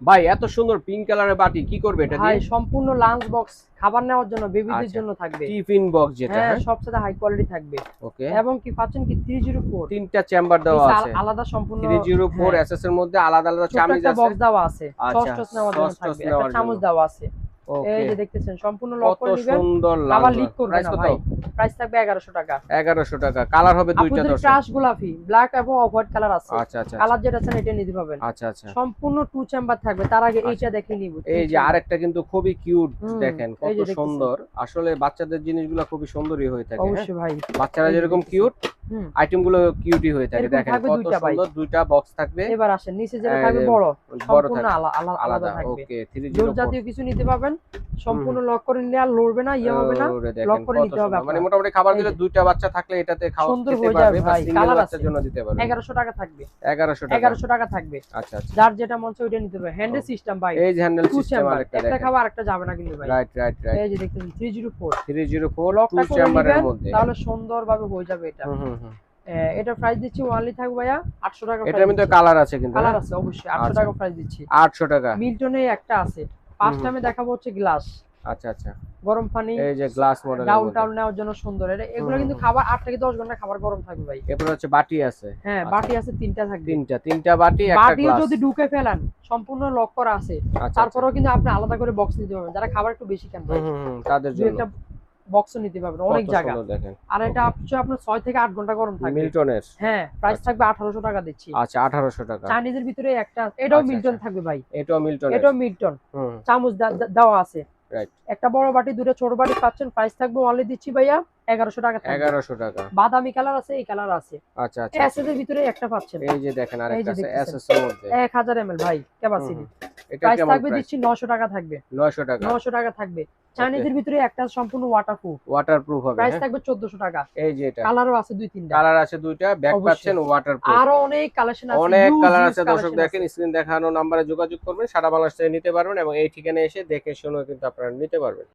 ভাই এত সুন্দর পিঙ্ক কালারের বাটি কি করবে এটা ভাই দিয়ে? সম্পূর্ণ লাঞ্চ বক্স, খাবার নেওয়ার জন্য, বেবিদের আচ্ছা, জন্য থাকবে। টিফিন বক্স যেটা, হ্যাঁ, হ্যাঁ? সবচেয়ে হাই কোয়ালিটি থাকবে। ওকে। এবং কি পাচ্ছেন কি 304 তিনটা চেম্বার দেওয়া নিচে আছে। আলাদা সম্পূর্ণ। 304 হ্যাঁ, এসএস এর মধ্যে আলাদা আলাদা ছোট্ট চামিজ একটা আছে। বক্স দেওয়া আছে, সস আচ্ছা, টস নেওয়ার জন্য সস টস থাকবে। একটা নেওয়ার জন্য। চামচ দেওয়া আছে। এই ওকে। যে দেখতেছেন সম্পূর্ণ লক কত করে নিবেন। সুন্দর আবার লাঞ্চ লিক বক্স। করবে প্রাইস না কত? ভাই। প্রাইস থাকবে 1100 টাকা। 1100 টাকা। কালার হবে দুইটা আপুদের দর্শক। ক্রাশ গোলাপি, ব্ল্যাক এবং অফ হোয়াইট কালার আছে। আচ্ছা, আচ্ছা, আচ্ছা। কালার যেটা আছেন এটা নিতে পারবেন। আচ্ছা, আচ্ছা। সম্পূর্ণ টু চেম্বার থাকবে। তার আগে আচ্ছা। এইটা দেখে নিব। এই যে আরেকটা কিন্তু খুবই কিউট, হুম, দেখেন এই কত যে দেখতেছেন। সুন্দর। আসলে বাচ্চাদের জিনিসগুলো খুবই সুন্দরই হয়ে থাকে, হ্যাঁ? অবশ্যই ভাই। বাচ্চারা এই যে যেরকম দেখতেছেন। কিউট, হুম, আইটেম গুলো কিউটই হয়ে থাকে। এরকম দেখেন থাকবে কত দুইটা ভাই। সুন্দর, দুইটা বক্স থাকবে। এবার আসেন নিচে যেটা এই থাকবে যে বড়, বড় সম্পূর্ণ থাকবে আলাদা থাকবে। ওকে, জোল 304। জাতীয় কিছু নিতে পারবেন। সম্পূর্ণ লক করে নিলে আর লড়বে না, ইয়ে হবে না। ওরে লক দেখেন করে কত নিতে হবে সুন্দর। মানে আপনার। মোটামুটি খাবার এই দিলে যে দুইটা বাচ্চা থাকলে এটাতে খাওয়া সুন্দর খেতে হয়ে পারবে, যাবে বা ভাই। সিঙ্গেল কালার আছে। বাচ্চার জন্য দিতে পারবে। 1100 টাকা থাকবে। 1100 টাকা। 1100 টাকা থাকবে। আচ্ছা, আচ্ছা। যার যেটা মন চায় ওইটা নিতে পারবে। হ্যান্ডেল সিস্টেম ভাই। এই যে হ্যান্ডেল টু সিস্টেম চেম্বার, আরেকটা একটা দেখেন। খাবার আরেকটা যাবে না কিন্তু ভাই। Right, right, right. এই যে দেখতেছেন 304 304 টু লকটা করে চেম্বারের নিবেন, মধ্যে। তাহলে সুন্দরভাবে হয়ে যাবে এটা। হুম, হুম, হুম। এটা প্রাইস দিচ্ছি ওয়ানলি থাকবে ভাইয়া 800 টাকা এটার প্রাইস মধ্যে দিচ্ছি। কালার আছে কিন্তু, কালার হ্যাঁ? আছে অবশ্যই 800 আচ্ছা, টাকা প্রাইস দিচ্ছি। 800 টাকা। মিল্টনে একটা আছে। হুম, ফার্স্ট হুম। টাইমে দেখাবো হচ্ছে গ্লাস, আচ্ছা, আচ্ছা। গরম পানি, এই যে গ্লাস মডেলের ডাউন মধ্যে। টাউন নেওয়ার জন্য সুন্দর। হুম, এগুলো হুম, কিন্তু হুম। খাবার 8 থেকে 10 ঘন্টা খাবার গরম থাকবে ভাই। এরপর হচ্ছে বাটি আছে। হ্যাঁ, আচ্ছা, বাটি আছে তিনটা থাকবে। তিনটা বাটি, একটা বাটিও গ্লাস। যদি ঢুকে ফেলেন সম্পূর্ণ লক করা আছে। আচ্ছা, আচ্ছা। তারপরেও কিন্তু আপনি আলাদা করে বক্স নিতে পারবেন। যারা খাবার একটু বেশি খান হুম, ভাই, হুম, হুম, তাদের দুই জন্য। একটা বক্সও নিতে পারবেন, অনেক কত জায়গা। সুন্দর দেখেন। আর এটা ওকে। হচ্ছে আপনার 6 থেকে 8 ঘন্টা গরম থাকবে। মিল্টনের। হ্যাঁ, প্রাইস আচ্ছা, থাকবে 1800 টাকা দিচ্ছি। আচ্ছা, 1800 টাকা। চাইনিজের ভিতরে একটা, এটাও আচ্ছা, মিল্টন আচ্ছা। থাকবে ভাই। এটাও মিল্টনের। এটাও মিল্টন। হুম, চামচ দেওয়া আছে। রাইট। একটা বড় বাটি, দুটো ছোট বাটি পাচ্ছেন। প্রাইস থাকবে অনলি দিচ্ছি ভাইয়া 1100 টাকা থাকবে। 1100 টাকা। বাদামি কালার আছে, এই কালার আছে। আচ্ছা, আচ্ছা, আচ্ছা। এসএস এর ভিতরে একটা পাচ্ছেন। এই যে দেখেন এই আরেকটা যে আছে দেখতেছেন এসএস এর মধ্যে। 1000 ml ভাই হুম, ক্যাপাসিটি। হুম। এটা প্রাইস কেমন থাকবে প্রাইস? দিচ্ছি 900 টাকা থাকবে। 900 টাকা। 900 টাকা থাকবে। ওকে। চাইনিজের ভিতরে একটা সম্পূর্ণ ওয়াটারপ্রুফ। ওয়াটারপ্রুফ হবে, প্রাইস হ্যাঁ? থাকবে 1400 টাকা। এই যে এটা। কালারও আছে 2-3টা। কালার আছে দুইটা, ব্যাক অবশ্যই। পাচ্ছেন ওয়াটারপ্রুফ। আরো অনেক কালেকশন আছে, অনেক হিউজ কালার হিউজ আছে দর্শক, কালেকশন দেখেন আছে। স্ক্রিন দেখানো নাম্বারে যোগাযোগ করবেন, সারা বাংলাদেশ থেকে নিতে পারবেন এবং এই ঠিকানায় এসে দেখে শুনে কিন্তু আপনারা নিতে পারবেন।